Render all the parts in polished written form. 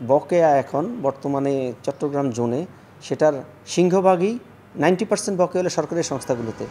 বকেয়া এখন বর্তমানে চট্টগ্রাম জোনে সেটার সিংহভাগই 90% বকেয়া হলো সরকারি সংস্থাগুলোতে।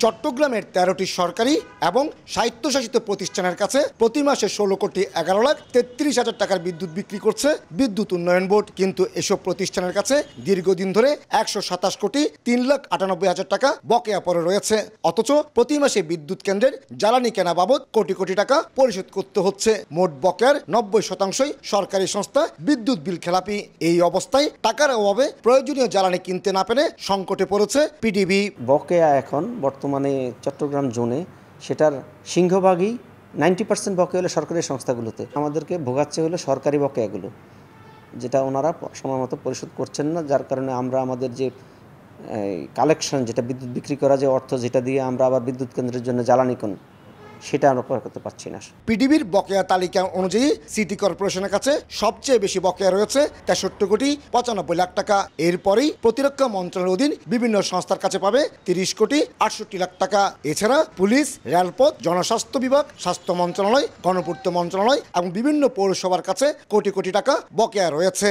চট্টগ্রামের 13টি সরকারি এবং স্বায়ত্তশাসিত প্রতিষ্ঠানের কাছে প্রতি মাসে 16,11,33,000 টাকার বিদ্যুৎ বিক্রি করছে বিদ্যুৎ উন্নয়ন বোর্ড। কিন্তু এসব প্রতিষ্ঠানের কাছে দীর্ঘদিন ধরে 127,03,98,000 টাকা বকেয়া পড়ে রয়েছে। অথচ প্রতি মাসে বিদ্যুৎ কেন্দ্রের জ্বালানি কেনা বাবদ কোটি কোটি টাকা পরিশোধ করতে হচ্ছে। মোট বকেয়ার 90%ই সরকারি সংস্থা বিদ্যুৎ বিল খেলাপি। এই অবস্থায় টাকার অভাবে প্রয়োজনীয় জ্বালানি কিনতে না পেরে সংকটে পড়েছে পিডিবি। বকেয়া এখন বর্তমানে চট্টগ্রাম জোনে সেটার সিংহভাগই 90% বকেয়া হলো সরকারি সংস্থাগুলোতে। আমাদেরকে ভোগাচ্ছে হলো সরকারি বকেয়াগুলো, যেটা ওনারা সময় মতো পরিশোধ করছেন না, যার কারণে আমরা আমাদের যে কালেকশন, যেটা বিদ্যুৎ বিক্রি করা, যে অর্থ যেটা দিয়ে আমরা আবার বিদ্যুৎ কেন্দ্রের জন্য জ্বালানি কিনি, সেটা আমরা করতে পারছি না। পিডিবির বকেয়া তালিকা অনুযায়ী সিটি কর্পোরেশনের কাছে সবচেয়ে বেশি বকেয়া রয়েছে 63,95,00,000 টাকা। এরপরেই প্রতিরক্ষা মন্ত্রণালয়ের অধীন বিভিন্ন সংস্থার কাছে পাবে 30,68,00,000 টাকা। এছাড়া পুলিশ, রেলপথ, জনস্বাস্থ্য বিভাগ, স্বাস্থ্য মন্ত্রণালয়, গণপূর্ত মন্ত্রণালয় এবং বিভিন্ন পৌরসভার কাছে কোটি কোটি টাকা বকেয়া রয়েছে।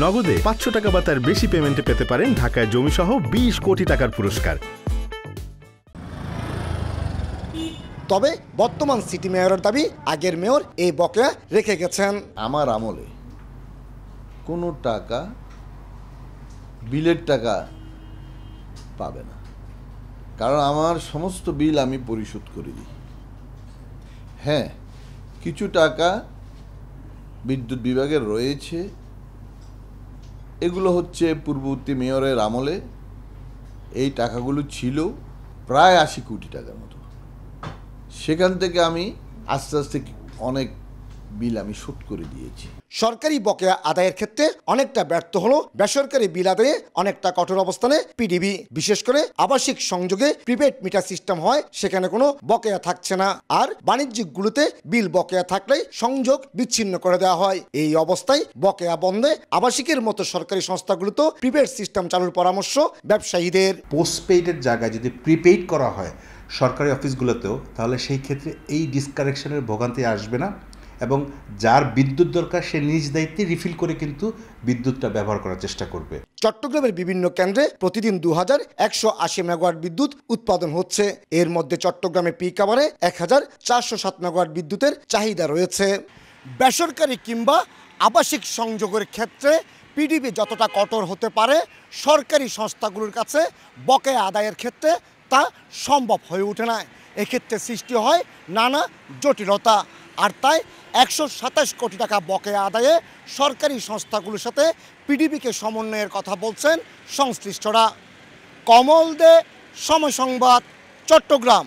নগদে 500 টাকা বা তার বেশি পেমেন্টে পেতে পারেন ঢাকায় জমিসহ 20 কোটি টাকার পুরস্কার। তবে বর্তমান সিটি মেয়রের দাবি, আগের মেয়র এই বকেয়া রেখে গেছেন। আমার আমলে কোনো টাকা বিলের টাকা পাবে না, কারণ আমার সমস্ত বিল আমি পরিশোধ করে দিই। হ্যাঁ, কিছু টাকা বিদ্যুৎ বিভাগের রয়েছে, এগুলো হচ্ছে পূর্ববর্তী মেয়রের আমলে এই টাকাগুলো ছিল প্রায় 80 কোটি টাকার মতো। সেখান থেকে আমি আস্তে আস্তে অনেক বিল আমি শোধ করে দিয়েছি। সরকারি বকেয়া আদায়ের ক্ষেত্রে অনেকটা ব্যর্থ হলো বেসরকারি বিল আদায়ে অনেকটা কঠোর অবস্থানে পিডিবি। বিশেষ করে আবাসিক সংযোগে প্রিপেড মিটার সিস্টেম হয়, সেখানে কোনো বকেয়া থাকছে না। আর বাণিজ্যিকগুলোতে বিল বকেয়া থাকলেই সংযোগ বিচ্ছিন্ন করে দেওয়া হয়। এই অবস্থায় বকেয়া বন্ধে আবাসিকের মতো সরকারি সংস্থাগুলোতে প্রিপেড সিস্টেম চালুর পরামর্শ ব্যবসায়ীদের। পোস্টপেইডের জায়গায় যদি প্রিপেইড করা হয় সরকারি অফিসগুলোতেও, তাহলে সেই ক্ষেত্রে এই ডিসকানেকশনের ভোগান্তি আসবে না এবং যার বিদ্যুৎ দরকার সে নিজ দায়িত্বে রিফিল করে কিন্তু বিদ্যুৎটা ব্যবহার করার চেষ্টা করবে। চট্টগ্রামের বিভিন্ন কেন্দ্রে প্রতিদিন 2180 মেগাওয়াট বিদ্যুৎ উৎপাদন হচ্ছে। এর মধ্যে চট্টগ্রামে পিক আওয়ারে 1407 মেগাওয়াট বিদ্যুতের চাহিদা রয়েছে। বেসরকারি কিংবা আবাসিক সংযোগের ক্ষেত্রে পিডিবি যতটা কঠোর হতে পারে, সরকারি সংস্থাগুলোর কাছে বকেয়া আদায়ের ক্ষেত্রে তা সম্ভব হয়ে ওঠে না। এক্ষেত্রে সৃষ্টি হয় নানা জটিলতা। আর তাই 127 কোটি টাকা বকেয়া আদায়ে সরকারি সংস্থাগুলোর সাথে পিডিবিকে সমন্বয়ের কথা বলছেন সংশ্লিষ্টরা। কমল দে, সময় সংবাদ, চট্টগ্রাম।